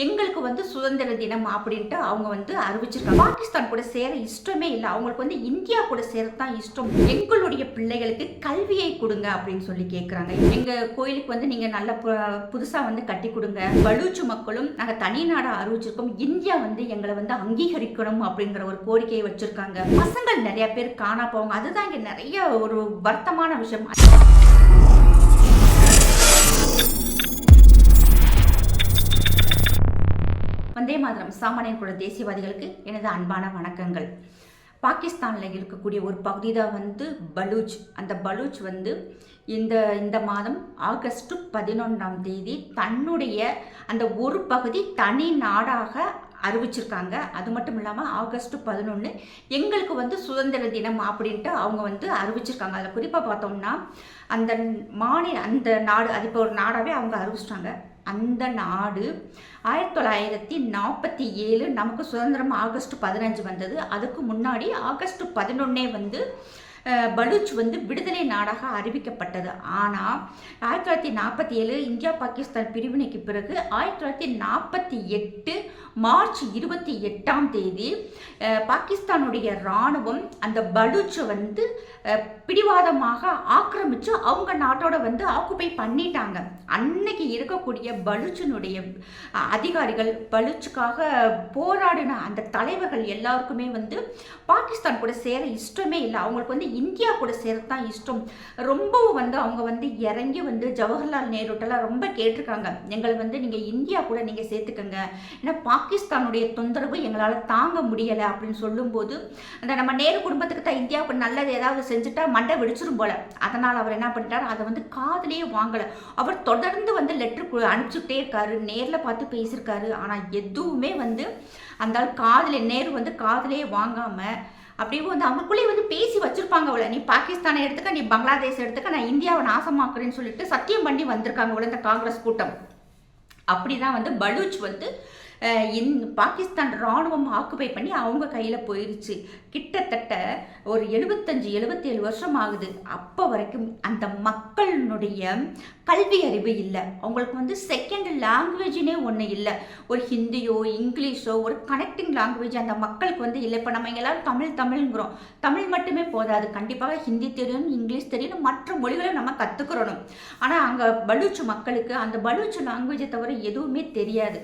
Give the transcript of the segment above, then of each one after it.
எங்களுக்கு சுதந்திர தினம் அப்படின்ட்டு அவங்க அறிவிச்சிருக்காங்க. பாகிஸ்தான் கூட சேர இஷ்டமே இல்லை, அவங்களுக்கு இந்தியா கூட சேரத்தான் இஷ்டம். எங்களுடைய பிள்ளைகளுக்கு கல்வியை கொடுங்க அப்படின்னு சொல்லி கேட்குறாங்க. எங்கள் கோயிலுக்கு நீங்கள் நல்ல புதுசாக கட்டி கொடுங்க. பலூச் மக்களும் நாங்கள் தனி நாடை அறிவிச்சிருக்கோம், இந்தியா எங்களை அங்கீகரிக்கணும் அப்படிங்கிற ஒரு கோரிக்கையை வச்சிருக்காங்க. பசங்கள் நிறைய பேர் காணா போவாங்க, அதுதான் இங்கே நிறைய ஒரு வருத்தமான விஷயம். வந்தே மாதரம் சாமானியன் குல தேசியவாதிகளுக்கு எனது அன்பான வணக்கங்கள். பாகிஸ்தானில் இருக்கக்கூடிய ஒரு பகுதி தான் பலூச். அந்த பலூச் இந்த மாதம் ஆகஸ்ட் 11 தன்னுடைய அந்த ஒரு பகுதி தனி நாடாக அறிவிச்சிருக்காங்க. அது மட்டும் இல்லாமல் ஆகஸ்ட் 11 எங்களுக்கு சுதந்திர தினம் அப்படின்ட்டு அவங்க அறிவிச்சிருக்காங்க. அதில் குறிப்பாக பார்த்தோம்னா அந்த நாடு அது இப்போ ஒரு நாடாகவே அவங்க அறிவிச்சிட்டாங்க. அந்த நாடு 1947 நமக்கு சுதந்திரம் ஆகஸ்ட் 15 வந்தது. அதுக்கு முன்னாடி ஆகஸ்ட் 11 பலூச் விடுதலை நாடாக அறிவிக்கப்பட்டது. ஆனால் 1947 இந்தியா பாகிஸ்தான் பிரிவினைக்கு பிறகு 1948 மார்ச் 28 பாகிஸ்தானுடைய இராணுவம் அந்த பலூச்சை பிடிவாதமாக ஆக்கிரமித்து அவங்க நாட்டோட ஆக்குப்பை பண்ணிட்டாங்க. அன்னைக்கு இருக்கக்கூடிய பலூச்சினுடைய அதிகாரிகள், பலூச்சுக்காக போராடின அந்த தலைவர்கள் எல்லாருக்குமே பாகிஸ்தான் கூட சேர இஷ்டமே இல்லை, அவங்களுக்கு இந்தியா கூட சேரத்தான் இஷ்டம். ரொம்பவும் அவங்க இறங்கி ஜவஹர்லால் நேருட்டெல்லாம் ரொம்ப கேட்டிருக்காங்க, எங்களை நீங்கள் இந்தியா கூட நீங்கள் சேர்த்துக்கங்க, ஏன்னா பாகிஸ்தானுடைய தொந்தரவு எங்களால் தாங்க முடியலை அப்படின்னு சொல்லும்போது நம்ம நேரு குடும்பத்துக்கு தான் இந்தியாவுக்கு நல்லது ஏதாவது செஞ்சுட்டா மண்டை வெடிச்சிரும் போல. அதனால் அவர் என்ன பண்ணிட்டார், அதை காதலியே வாங்கலை. அவர் தொடர்ந்து லெட்டர் அனுப்பிச்சுட்டே இருக்காரு, நேரில் பார்த்து பேசியிருக்காரு. ஆனால் எதுவுமே அந்த நேரு காதலியே வாங்காமல் அப்படியே அவங்களுக்குள்ளே பேசி வச்சிருப்பாங்க. அவளை நீ பாகிஸ்தானை எடுத்துக்க, நீ பங்களாதேஷ் எடுத்துக்க, நான் இந்தியாவை நாசமாக்குறேன்னு சொல்லிட்டு சத்தியம் பண்ணி வந்திருக்காங்க அவளை இந்த காங்கிரஸ் கூட்டம். அப்படிதான் பலூச் பாகிஸ்தான் இராணுவம் ஆக்குபை பண்ணி அவங்க கையில் போயிடுச்சு. கிட்டத்தட்ட ஒரு 75-77 வருஷம் ஆகுது. அப்போ வரைக்கும் அந்த மக்களினுடைய கல்வி அறிவு இல்லை, அவங்களுக்கு செகண்ட் லாங்குவேஜ்னே ஒன்று இல்லை. ஒரு ஹிந்தியோ இங்கிலீஷோ ஒரு கனெக்டிங் லாங்குவேஜ் அந்த மக்களுக்கு இல்லை. இப்போ நம்ம எல்லாரும் தமிழ்ங்கிறோம், தமிழ் மட்டுமே போதாது, கண்டிப்பாக ஹிந்தி தெரியும், இங்கிலீஷ் தெரியும், மற்ற மொழிகளை நம்ம கற்றுக்கிறணும். ஆனால் அங்கே பலூச் மக்களுக்கு அந்த பலூச் லாங்குவேஜை தவிர எதுவுமே தெரியாது.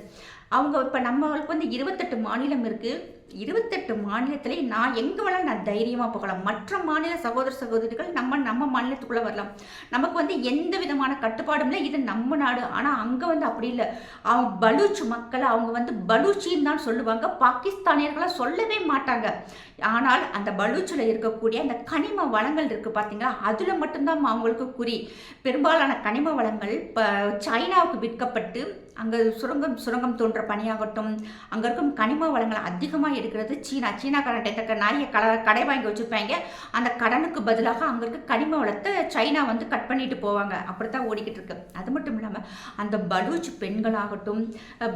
அவங்க இப்போ நம்மளுக்கு 28 மாநிலம் இருக்குது. 28 மாநிலத்திலே நான் எங்கே வேணாலும் நான் தைரியமாக போகலாம். மற்ற மாநில சகோதர சகோதரிகள் நம்ம மாநிலத்துக்குள்ளே வரலாம். நமக்கு எந்த விதமான கட்டுப்பாடும் இல்லை, இது நம்ம நாடு. ஆனால் அங்கே அப்படி இல்லை. அவங்க பலூச் மக்களை அவங்க பலூச்சின்னு தான் சொல்லுவாங்க, பாகிஸ்தானியர்களாக சொல்லவே மாட்டாங்க. ஆனால் அந்த பலூச்சில் இருக்கக்கூடிய அந்த கனிம வளங்கள் இருக்குது பார்த்தீங்களா, அதில் மட்டும்தான் அவங்களுக்கு குறி. பெரும்பாலான கனிம வளங்கள் இப்போ சைனாவுக்கு விற்கப்பட்டு அங்கே சுரங்கம் தோன்ற பணியாகட்டும், அங்கே இருக்கும் கனிம வளங்களை அதிகமாக எடுக்கிறது சீனாக்காரன்ட்ட நிறைய கடை வாங்கி வச்சுருப்பாங்க. அந்த கடனுக்கு பதிலாக அங்கே இருக்க கனிம வளத்தை சைனா கட் பண்ணிட்டு போவாங்க. அப்படித்தான் ஓடிக்கிட்டு இருக்கு. அது மட்டும் இல்லாமல் அந்த பலூச் பெண்களாகட்டும்,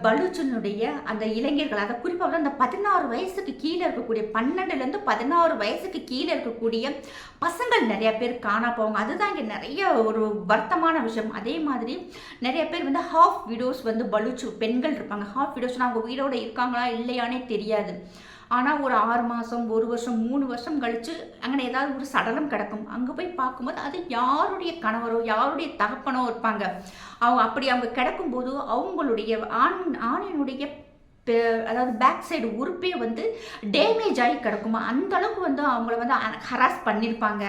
பலூச்சினுடைய அந்த இளைஞர்கள், அதை குறிப்பாக அந்த 16 வயசுக்கு கீழே இருக்கக்கூடிய 12லேருந்து 16 வயசுக்கு கீழே இருக்கக்கூடிய பசங்கள் நிறைய பேர் காணா போவாங்க. அதுதான் இங்கே நிறைய ஒரு வருத்தமான விஷயம். அதே மாதிரி நிறைய பேர் ஹாஃப் வீடியோஸ் பலூச் பெண்கள் இருப்பாங்க. ஹாஃப் வீடியோஸ்னால் அவங்க வீடோட இருக்காங்களா இல்லையானே தெரியாது. ஆனால் ஒரு 6 மாதம் 1 வருஷம் 3 வருஷம் கழித்து அங்கே ஏதாவது ஒரு சடலம் கிடக்கும். அங்கே போய் பார்க்கும்போது அது யாருடைய கணவரோ யாருடைய தகப்பனோ இருப்பாங்க. அவங்க கிடக்கும்போது அவங்களுடைய ஆணினுடைய அதாவது பேக் சைடு உறுப்பே டேமேஜ் ஆகி கிடக்குமா, அந்த அளவுக்கு அவங்கள ஹராஸ் பண்ணியிருப்பாங்க.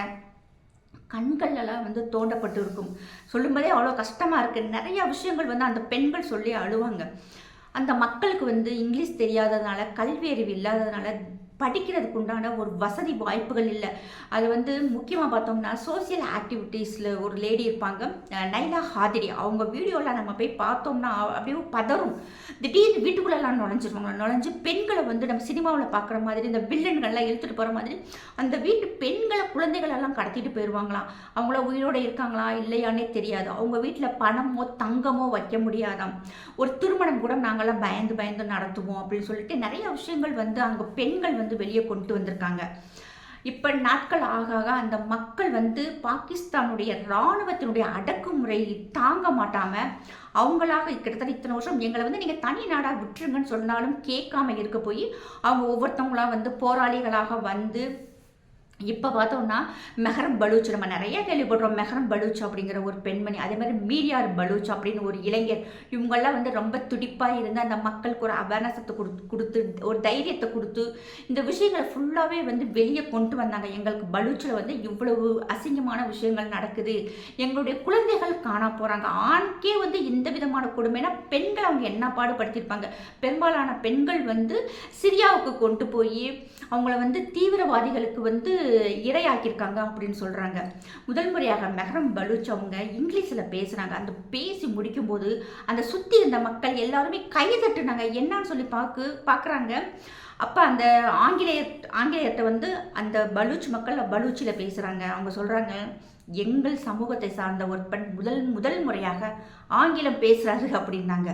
கண்கள்லாம் தோண்டப்பட்டு இருக்கும். சொல்லும்போதே அவ்வளோ கஷ்டமாக இருக்குது. நிறைய விஷயங்கள் அந்த பெண்கள் சொல்லி அழுவாங்க. அந்த மக்களுக்கு இங்கிலீஷ் தெரியாததுனால, கல்வி அறிவு இல்லாததுனால, படிக்கிறதுக்கு உண்டான ஒரு வசதி வாய்ப்புகள் இல்லை. அது முக்கியமாக பார்த்தோம்னா சோசியல் ஆக்டிவிட்டீஸில் ஒரு லேடி இருப்பாங்க, நைலா ஹாதிரி. அவங்க வீடியோவில் நம்ம போய் பார்த்தோம்னா அப்படியே பதறும். திடீர்னு வீட்டுக்குள்ளெல்லாம் நுழைஞ்சு பெண்களை நம்ம சினிமாவில் பார்க்குற மாதிரி இந்த வில்லன்கள்லாம் இழுத்துட்டு போகிற மாதிரி அந்த வீட்டு பெண்களை குழந்தைகளெல்லாம் கடத்திட்டு போயிடுவாங்களாம். அவங்கள உயிரோடு இருக்காங்களா இல்லையானே தெரியாது. அவங்க வீட்டில் பணமோ தங்கமோ வைக்க முடியாதாம். ஒரு திருமணம் கூட நாங்கள்லாம் பயந்து நடத்துவோம் அப்படின்னு சொல்லிட்டு நிறைய விஷயங்கள் அங்கே பெண்கள் வெளியே கொண்டு வந்திருக்காங்க. இப்போ நாட்கள் ஆக ஆக அந்த மக்கள் வந்து பாகிஸ்தானுடைய இராணுவத்தினுடைய அடக்குமுறை தாங்க மாட்டாமல் அவங்களாக கிட்டத்தட்ட இத்தனை வருஷம் எங்களை வந்து நீங்கள் தனி நாடாக விட்டுருங்கன்னு சொன்னாலும் கேட்காம இருக்க போய் அவங்க ஒவ்வொருத்தவங்களாம் வந்து போராளிகளாக வந்து இப்போ பார்த்தோம்னா மெஹரம் பலூச் நம்ம நிறைய கேள்விப்படுறோம். மெஹரம் பலூச் அப்படிங்கிற ஒரு பெண்மணி, அதே மாதிரி மீரியார் பலூச் அப்படின்னு ஒரு இளைஞர், இவங்கெல்லாம் வந்து ரொம்ப துடிப்பாக இருந்து அந்த மக்களுக்கு ஒரு அவேர்னஸத்தை கொடுத்து ஒரு தைரியத்தை கொடுத்து இந்த விஷயங்களை ஃபுல்லாகவே வந்து வெளியே கொண்டு வந்தாங்க. எங்களுக்கு பலூச்சில் வந்து இவ்வளவு அசிங்கமான விஷயங்கள் நடக்குது, எங்களுடைய குழந்தைகள் காணா போகிறாங்க, ஆணுக்கே வந்து இந்த விதமான கொடுமைனா பெண்கள் அவங்க என்ன பாடுபடுத்தியிருப்பாங்க. பெரும்பாலான பெண்கள் வந்து சிரியாவுக்கு கொண்டு போய் அவங்கள வந்து தீவிரவாதிகளுக்கு வந்து இரையாக்கியிருக்காங்க அப்படின்னு சொல்கிறாங்க. முதல் முறையாக மெஹரம் பலூச் அவங்க இங்கிலீஷில் பேசுகிறாங்க. அந்த பேசி முடிக்கும்போது அந்த சுற்றி இருந்த மக்கள் எல்லாருமே கை தட்டுனாங்க. என்னன்னு சொல்லி பார்க்குறாங்க. அப்போ அந்த ஆங்கிலேயத்தை வந்து அந்த பலூச் மக்கள் பலூச்சில் பேசுகிறாங்க. அவங்க சொல்கிறாங்க, எங்கள் சமூகத்தை சார்ந்த ஒரு பெண் முதல் முறையாக ஆங்கிலம் பேசுகிறாரு அப்படின்னாங்க.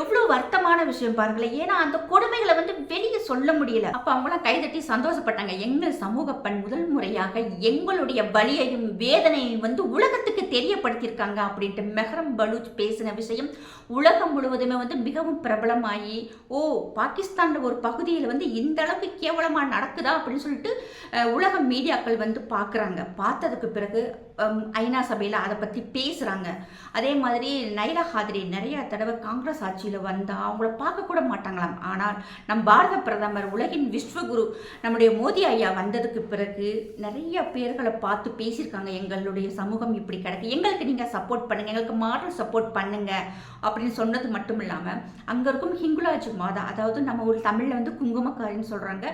எவ்வளோ வருத்தமான விஷயம் பாருங்களேன். ஏன்னா அந்த கொடுமைகளை வந்து வெளியே சொல்ல முடியல. அப்போ அவங்களாம் கைதட்டி சந்தோஷப்பட்டாங்க. எங்கள் சமூக பெண் முதல் முறையாக எங்களுடைய வலியையும் வேதனையும் வந்து உலகத்துக்கு தெரியப்படுத்தியிருக்காங்க அப்படின்ட்டு மெஹரம் பலூச் பேசின விஷயம் உலகம் முழுவதுமே வந்து மிகவும் பிரபலமாகி, ஓ பாகிஸ்தானில் ஒரு பகுதியில் வந்து இந்த அளவுக்கு கேவலமாக நடக்குதா அப்படின்னு சொல்லிட்டு உலக மீடியாக்கள் வந்து பார்க்குறாங்க. பார்த்ததுக்கு பிறகு ஐநா சபையில் அதை பற்றி பேசுகிறாங்க. அதே மாதிரி நைலா ஹாத்ரி நிறைய தடவை காங்கிரஸ் ஆட்சியில் வந்தால் அவங்கள பார்க்கக்கூட மாட்டாங்களாம். ஆனால் நம் பாரத பிரதமர் உலகின் விஸ்வகுரு நம்முடைய மோடி ஐயா வந்ததுக்கு பிறகு நிறைய பேர்களை பார்த்து பேசியிருக்காங்க. எங்களுடைய சமூகம் இப்படி கிடக்கு, எங்களுக்கு நீங்கள் சப்போர்ட் பண்ணுங்கள், எங்களுக்கு மாடல் சப்போர்ட் பண்ணுங்க அப்படின்னு சொன்னது மட்டும் இல்லாமல் அங்கே இருக்கும் ஹிங்குலாஜ் மாதா, அதாவது நம்ம ஒரு தமிழில் வந்து குங்குமக்காரின்னு சொல்கிறாங்க,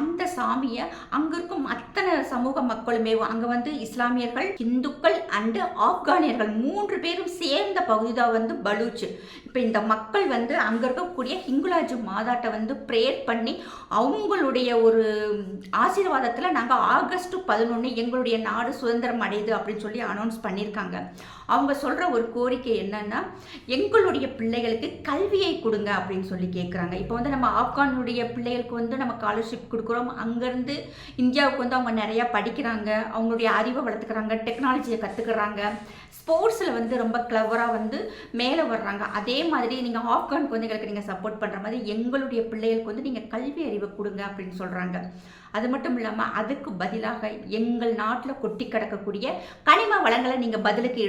அந்த சாமியை அங்கே இருக்கும் அத்தனை சமூக மக்களுமே, அங்கே வந்து இஸ்லாமியர்கள், இந்துக்கள் அண்டு ஆப்கானியர்கள் 3 பேரும் சேர்ந்த பகுதி தான் வந்து பலூச். இப்போ இந்த மக்கள் வந்து அங்கே இருக்கக்கூடிய ஹிங்குலாஜ் மாதாட்டை வந்து ப்ரேயர் பண்ணி அவங்களுடைய ஒரு ஆசீர்வாதத்தில் நாங்கள் ஆகஸ்ட் 11 எங்களுடைய நாடு சுதந்திரம் அடையுது அப்படின்னு சொல்லி அனௌன்ஸ் பண்ணியிருக்காங்க. அவங்க சொல்கிற ஒரு கோரிக்கை என்னன்னா, எங்களுடைய பிள்ளைகளுக்கு கல்வியை கொடுங்க அப்படின்னு சொல்லி கேட்குறாங்க. இப்போ வந்து நம்ம ஆப்கானுடைய பிள்ளைகளுக்கு வந்து நம்ம ஸ்காலர்ஷிப் கொடுக்குறோம். அங்கேருந்து இந்தியாவுக்கு வந்து அவங்க நிறையா படிக்கிறாங்க, அவங்களுடைய அறிவை வளர்த்துக்கிறாங்க, டெக்னாலஜியை கற்றுக்குறாங்க, ஸ்போர்ட்ஸில் வந்து ரொம்ப கிளவராக வந்து மேலே வர்றாங்க. அதே மாதிரி நீங்கள் ஆப்கான் குழந்தைகளுக்கு நீங்கள் சப்போர்ட் பண்ணுற மாதிரி எங்களுடைய பிள்ளைகளுக்கு வந்து நீங்கள் கல்வி அறிவை கொடுங்க அப்படின்னு சொல்கிறாங்க. அது மட்டும் இல்லாமல் அதுக்கு பதிலாக எங்கள் நாட்டில் கொட்டி கிடக்கக்கூடிய கனிம வளங்களை நீங்கள் பதிலுக்கு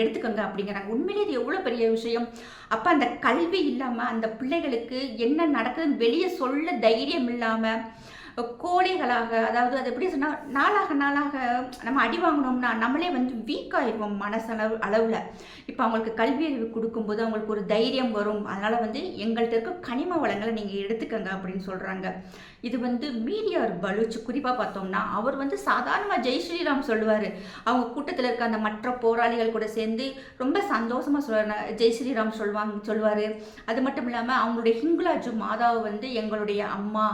எடுத்துக்கோங்க அப்படிங்கிறாங்க. உண்மையிலே இது எவ்வளோ பெரிய விஷயம். அப்போ அந்த கல்வி இல்லாமல் அந்த பிள்ளைகளுக்கு என்ன நடக்குதுன்னு வெளியே சொல்ல தைரியம் இல்லாமல் கோழைகளாக, அதாவது அது எப்படி சொன்னால் நாளாக நம்ம அடி வாங்கினோம்னா நம்மளே வந்து வீக் ஆயிடுவோம் அளவில். இப்போ அவங்களுக்கு கல்வி அறிவு கொடுக்கும்போது அவங்களுக்கு ஒரு தைரியம் வரும். அதனால் வந்து எங்கள்கிட்ட இருக்க கனிம வளங்களை நீங்கள் எடுத்துக்கங்க அப்படின்னு சொல்கிறாங்க. இது வந்து மீரியார் பலூச் குறிப்பாக பார்த்தோம்னா அவர் வந்து சாதாரணமாக ஜெய் ஸ்ரீராம் சொல்லுவார். அவங்க கூட்டத்தில் இருக்க அந்த மற்ற போராளிகள் கூட சேர்ந்து ரொம்ப சந்தோஷமாக ஜெய் ஸ்ரீராம் சொல்லுவார். அது மட்டும் இல்லாமல் அவங்களுடைய ஹிங்குலாஜ் மாதாவை வந்து எங்களுடைய அம்மா,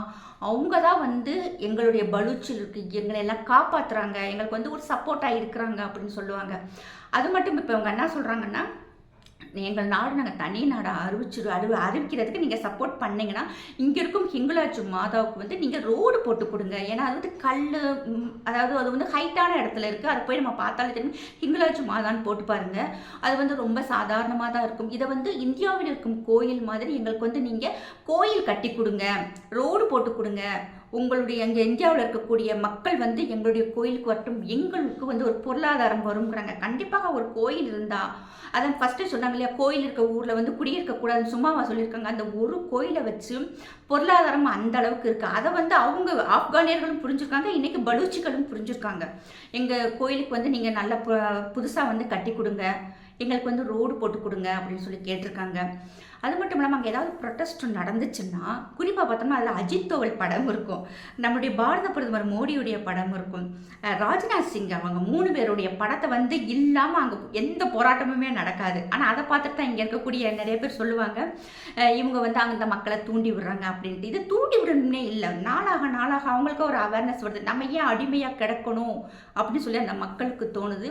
அவங்க தான் வந்து எங்களுடைய பலூச்சில் இருக்கு எங்களை எல்லாம் காப்பாற்றுறாங்க, எங்களுக்கு வந்து ஒரு சப்போர்ட்டாக இருக்கிறாங்க அப்படின்னு சொல்லுவாங்க. அது மட்டும் இப்போ அவங்க என்ன சொல்கிறாங்கன்னா, எங்கள் நாடு நாங்கள் தனி நாடாக அறிவிக்கிறதுக்கு நீங்கள் சப்போர்ட் பண்ணிங்கன்னா இங்கே இருக்கும் ஹிங்குலாஜ் மாதாவுக்கு வந்து நீங்கள் ரோடு போட்டு கொடுங்க. ஏன்னா அது வந்து அதாவது அது வந்து ஹைட்டான இடத்துல இருக்குது. அதை போய் நம்ம பார்த்தாலே தெரியும் ஹிங்குலாஜ் மாதான்னு போட்டு பாருங்கள். அது வந்து ரொம்ப சாதாரணமாக தான் இருக்கும். இதை வந்து இந்தியாவில் இருக்கும் கோயில் மாதிரி எங்களுக்கு வந்து நீங்கள் கோயில் கட்டி கொடுங்க, ரோடு போட்டு கொடுங்க, உங்களுடைய அங்கே இந்தியாவில் இருக்கக்கூடிய மக்கள் வந்து எங்களுடைய கோயிலுக்கு வரட்டும், எங்களுக்கு வந்து ஒரு பொருளாதாரம் வருங்கிறாங்க. கண்டிப்பாக ஒரு கோயில் இருந்தால், அதான் ஃபஸ்ட்டு சொன்னாங்க இல்லையா, கோயில் இருக்க ஊரில் வந்து குடியிருக்கக்கூடாதுன்னு சும்மாவா சொல்லியிருக்காங்க. அந்த ஒரு கோயிலை வச்சு பொருளாதாரம் அந்த அளவுக்கு இருக்குது. அதை வந்து அவங்க ஆப்கானியர்களும் புரிஞ்சுருக்காங்க, இன்றைக்கி பலூச்சிகளும் புரிஞ்சுருக்காங்க. எங்கள் கோயிலுக்கு வந்து நீங்கள் நல்ல புதுசாக வந்து கட்டி கொடுங்க, எங்களுக்கு வந்து ரோடு போட்டு கொடுங்க அப்படின்னு சொல்லி கேட்டிருக்காங்க. அது மட்டும் இல்லாமல் அங்கே ஏதாவது ப்ரொட்டஸ்ட் நடந்துச்சுன்னா குறிப்பாக பார்த்தோம்னா அதில் அஜித் தோவல் படம் இருக்கும், நம்முடைய பாரத பிரதமர் மோடியுடைய படம் இருக்கும், ராஜ்நாத் சிங் அவங்க 3 பேருடைய படத்தை வந்து இல்லாமல் அங்கே எந்த போராட்டமுமே நடக்காது. ஆனால் அதை பார்த்துட்டு தான் இங்கே இருக்கக்கூடிய நிறைய பேர் சொல்லுவாங்க இவங்க வந்து அந்த மக்களை தூண்டி விடுறாங்க அப்படின்ட்டு. இது தூண்டி விடணும்னே இல்லை, நாளாக அவங்களுக்கு ஒரு அவேர்னஸ் வருது, நம்ம ஏன் அடிமையாக கிடக்கணும் அப்படின்னு சொல்லி அந்த மக்களுக்கு தோணுது.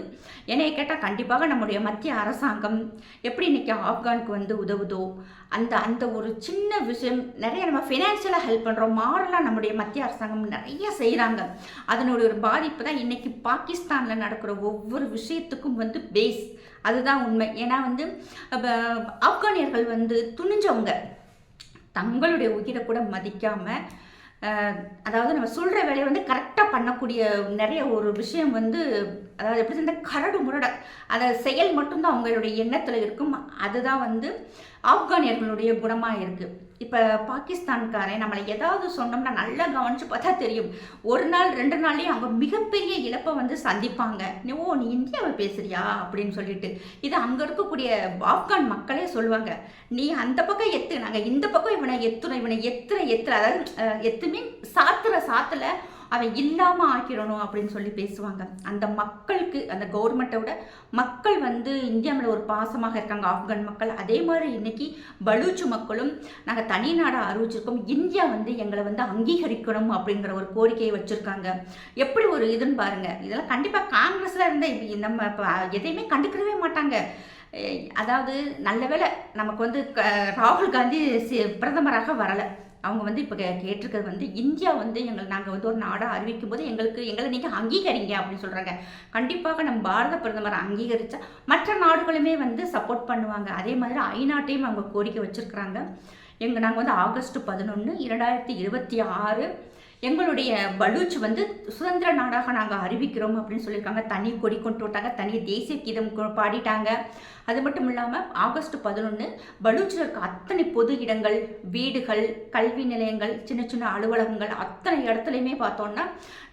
என்னைய கேட்டால் கண்டிப்பாக நம்முடைய மத்திய அரசாங்கம் எப்படி இன்னைக்கு ஆப்கானுக்கு வந்து உதவுதோ அந்த அந்த ஒரு சின்ன விஷயம் நிறைய நம்ம ஃபினான்ஷியலாக ஹெல்ப் பண்ணுறோம், மாரலாக நம்முடைய மத்திய அரசாங்கம் நிறைய செய்கிறாங்க. அதனுடைய ஒரு பாதிப்பு தான் இன்றைக்கி பாகிஸ்தானில் நடக்கிற ஒவ்வொரு விஷயத்துக்கும் வந்து பேஸ். அதுதான் உண்மை. ஏன்னா வந்து ஆப்கானியர்கள் வந்து துணிஞ்சவங்க, தங்களுடைய உயிரை கூட மதிக்காமல், அதாவது நம்ம சொல்கிற வேலையை வந்து கரெக்டாக பண்ணக்கூடிய நிறைய ஒரு விஷயம் வந்து, அதாவது எப்படி இந்த கரடு முரட அதை செயல் மட்டும்தான் அவங்களுடைய எண்ணத்தில் இருக்கும். அதுதான் வந்து ஆப்கானியர்களுடைய குணமாக இருக்குது. இப்போ பாகிஸ்தான்காரன் நம்மளை ஏதாவது சொன்னோம்னா நல்லா கவனித்து பார்த்தா தெரியும், ஒரு நாள் 2 நாள்லேயே அவங்க மிகப்பெரிய இழப்பை வந்து சந்திப்பாங்க. ஓ, நீ இந்தியாவை பேசுறியா அப்படின்னு சொல்லிட்டு. இது அங்கே இருக்கக்கூடிய ஆப்கான் மக்களே சொல்லுவாங்க, நீ அந்த பக்கம் எத்து, நாங்கள் இந்த பக்கம் இவனை எத்துற அதாவது எத்துமே சாத்துல அவன் இல்லாமல் ஆக்கிடணும் அப்படின்னு சொல்லி பேசுவாங்க. அந்த மக்களுக்கு, அந்த கவர்மெண்ட்டோட மக்கள் வந்து இந்தியாவில் ஒரு பாசமாக இருக்காங்க, ஆப்கான் மக்கள். அதே மாதிரி இன்னைக்கு பலூச்சு மக்களும் நாங்கள் தனி நாடாக அறிவிச்சிருக்கோம், இந்தியா வந்து எங்களை வந்து அங்கீகரிக்கணும் அப்படிங்கிற ஒரு கோரிக்கையை வச்சுருக்காங்க. எப்படி ஒரு இதுன்னு பாருங்கள். இதெல்லாம் கண்டிப்பாக காங்கிரஸில் இருந்தால் நம்ம எதையுமே கண்டுக்கவே மாட்டாங்க. அதாவது நல்ல வேளை நமக்கு வந்து ராகுல் காந்தி பிரதமராக வரலை. அவங்க வந்து இப்போ கேட்டிருக்கிறது வந்து இந்தியா வந்து நாங்கள் வந்து ஒரு நாடாக அறிவிக்கும் போது எங்களை நீங்கள் அங்கீகரிங்க அப்படின்னு சொல்கிறாங்க. கண்டிப்பாக நம்ம பாரத பிரதமர் அங்கீகரித்தா மற்ற நாடுகளுமே வந்து சப்போர்ட் பண்ணுவாங்க. அதே மாதிரி ஐநாட்டையும் அவங்க கோரிக்கை வச்சுருக்குறாங்க. நாங்கள் வந்து ஆகஸ்ட் 11, 2026 எங்களுடைய பலூச் வந்து சுதந்திர நாடாக நாங்கள் அறிவிக்கிறோம் அப்படின்னு சொல்லியிருக்காங்க. தனி கொடி கொண்டு விட்டாங்க, தனி தேசிய கீதம் பாடிட்டாங்க. அது மட்டும் இல்லாமல் ஆகஸ்ட் 11 பலூச்சில் இருக்க அத்தனை பொது இடங்கள், வீடுகள், கல்வி நிலையங்கள், சின்ன சின்ன அலுவலகங்கள், அத்தனை இடத்துலையுமே பார்த்தோன்னா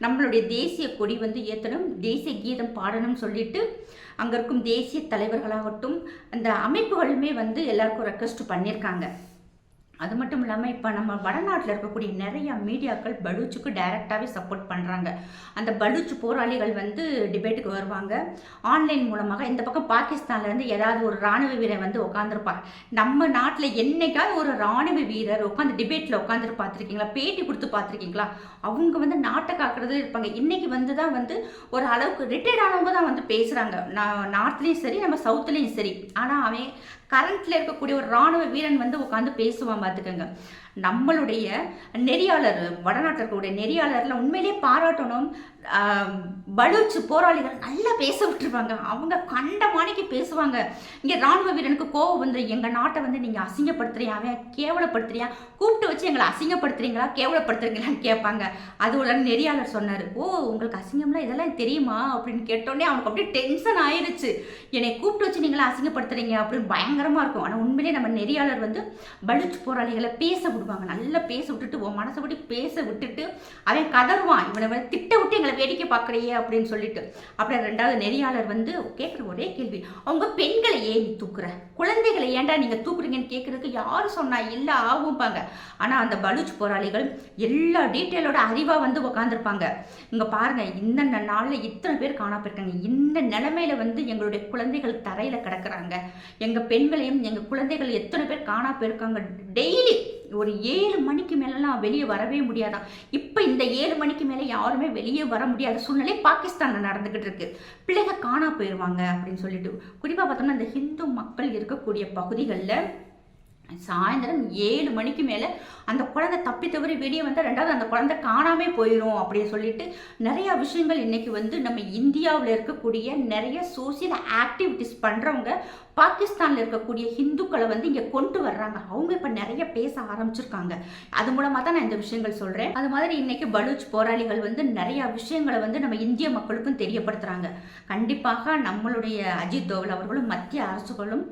நம்மளுடைய தேசிய கொடி வந்து ஏற்றணும், தேசிய கீதம் பாடணும்னு சொல்லிட்டு அங்கே இருக்கும் தேசிய தலைவர்களாகட்டும் அந்த அமைப்புகளுமே வந்து எல்லாருக்கும் ரெக்வஸ்ட் பண்ணியிருக்காங்க. அது மட்டும் இல்லாமல் இப்போ நம்ம வடநாட்டில் இருக்கக்கூடிய நிறைய மீடியாக்கள் பலூச்சுக்கு டைரெக்டாகவே சப்போர்ட் பண்ணுறாங்க. அந்த பலூச் போராளிகள் வந்து டிபேட்டுக்கு வருவாங்க ஆன்லைன் மூலமாக. இந்த பக்கம் பாகிஸ்தான்லேருந்து ஏதாவது ஒரு இராணுவ வீரர் வந்து உட்காந்துருப்பாங்க. நம்ம நாட்டில் என்னைக்காவது ஒரு இராணுவ வீரர் உட்காந்து டிபேட்டில் உட்காந்துட்டு பார்த்துருக்கீங்களா? பேட்டி கொடுத்து பார்த்துருக்கீங்களா? அவங்க வந்து நாட்டை காக்கிறது இருப்பாங்க. இன்றைக்கி வந்து தான் வந்து ஒரு அளவுக்கு ரிட்டையர்ட் ஆனவங்க தான் வந்து பேசுகிறாங்க. நார்த்லேயும் சரி, நம்ம சவுத்துலேயும் சரி. ஆனால் அவன் கரண்ட்டில் இருக்கக்கூடிய ஒரு இராணுவ வீரன் வந்து உட்காந்து பேசுவான் பார்த்துக்கோங்க. நம்மளுடைய நெறியாளர், வடநாட்டில் இருக்கக்கூடிய நெறியாளரில் உண்மையிலேயே பாராட்டணும். பலூச் போராளிகள் நல்லா பேச விட்டுருவாங்க. அவங்க கண்ட மாணிக்கு பேசுவாங்க. இங்கே இராணுவ வீரனுக்கு கோவம் வந்து, எங்கள் நாட்டை வந்து நீங்கள் அசிங்கப்படுத்துறியா, அவன் கேவலப்படுத்துறியா, கூப்பிட்டு வச்சு எங்களை அசிங்கப்படுத்துறீங்களா, கேவலப்படுத்துறீங்களான்னு கேட்பாங்க. அது உடனே நெறியாளர் சொன்னார், ஓ உங்களுக்கு அசிங்கம்லாம் இதெல்லாம் தெரியுமா அப்படின்னு கேட்டோடனே அவனுக்கு அப்படியே டென்ஷன் ஆயிடுச்சு. என்னை கூப்பிட்டு வச்சு நீங்களா அசிங்கப்படுத்துறீங்க அப்படின்னு பயங்கரமாக இருக்கும். ஆனால் உண்மையிலேயே நம்ம நெறியாளர் வந்து பலூச் போராளிகளை பேச விடுவாங்க. நல்லா பேச விட்டுட்டு, உன் மனசை விட்டு பேச விட்டுட்டு அவன் கதறுவான், இவனை திட்ட விட்டு எங்களை வேடிக்கை பார்க்குறியே அப்படின்னு சொல்லிட்டு. அப்புறம் 2வது நெறியாளர் வந்து கேட்குற ஒரே கேள்வி, அவங்க பெண்களை ஏன் தூக்குற, குழந்தைகளை ஏன்டா நீங்கள் தூக்குறீங்கன்னு கேட்குறதுக்கு யார் சொன்னா இல்லை ஆகும்பாங்க. ஆனால் அந்த பலூச் போராளிகள் எல்லா டீட்டெயிலோட அறிவாக வந்து உட்காந்துருப்பாங்க. இங்கே பாருங்கள், இந்த நாளில் இத்தனை பேர் காணா போயிருக்காங்க, இந்த நிலைமையில வந்து எங்களுடைய குழந்தைகள் தரையில் கிடக்குறாங்க, எங்கள் பெண்களையும் எங்கள் குழந்தைகள் எத்தனை பேர் காணா போயிருக்காங்க. டெய்லி ஒரு 7 மணிக்கு மேலெலாம் வெளியே வரவே முடியாதான். இப்போ இந்த 7 மணிக்கு மேலே யாருமே வெளியே வர முடியாத சூழ்நிலை பாகிஸ்தானில் நடந்துக்கிட்டு இருக்கு. பிள்ளைகள் காணா போயிடுவாங்க அப்படின்னு சொல்லிட்டு. குறிப்பாக பார்த்தோம்னா இந்த ஹிந்து மக்கள் இருக்கக்கூடிய பகுதிகளில் சாயந்தரம் 7 மணிக்கு மேலே அந்த குழந்தை தப்பி தவறி வெளியே வந்தால் 2வது அந்த குழந்தை காணாமே போயிடும் அப்படின்னு சொல்லிட்டு நிறையா விஷயங்கள் இன்றைக்கி வந்து நம்ம இந்தியாவில் இருக்கக்கூடிய நிறைய சோசியல் ஆக்டிவிட்டிஸ் பண்ணுறவங்க பாகிஸ்தானில் இருக்கக்கூடிய ஹிந்துக்களை வந்து இங்கே கொண்டு வர்றாங்க. அவங்க இப்போ நிறைய பேச ஆரம்பிச்சிருக்காங்க. அது மூலமாக தான் நான் இந்த விஷயங்கள் சொல்கிறேன். அது மாதிரி இன்றைக்கி பலூச் போராளிகள் வந்து நிறையா விஷயங்களை வந்து நம்ம இந்திய மக்களுக்கும் தெரியப்படுத்துகிறாங்க. கண்டிப்பாக நம்மளுடைய அஜித் தோவல் அவர்களும் மத்திய அரசுகளும்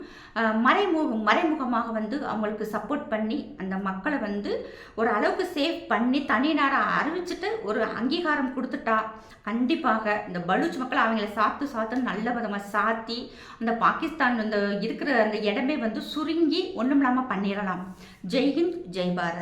மறைமுகமாக வந்து அவங்களுக்கு சப்போர்ட் பண்ணி அந்த மக்களை வந்து ஒரு அளவுக்கு சேவ் பண்ணி தனி நாடாக அறிவிச்சுட்டு ஒரு அங்கீகாரம் கொடுத்துட்டா கண்டிப்பாக இந்த பலூச் மக்கள் அவங்கள சாத்துன்னு நல்ல விதமாக சாத்தி அந்த பாகிஸ்தான் அந்த இருக்கிற அந்த இடமே வந்து சுருங்கி ஒன்றும் இல்லாமல் பண்ணிடலாம். ஜெய்ஹிந்த், ஜெய் பாரத்.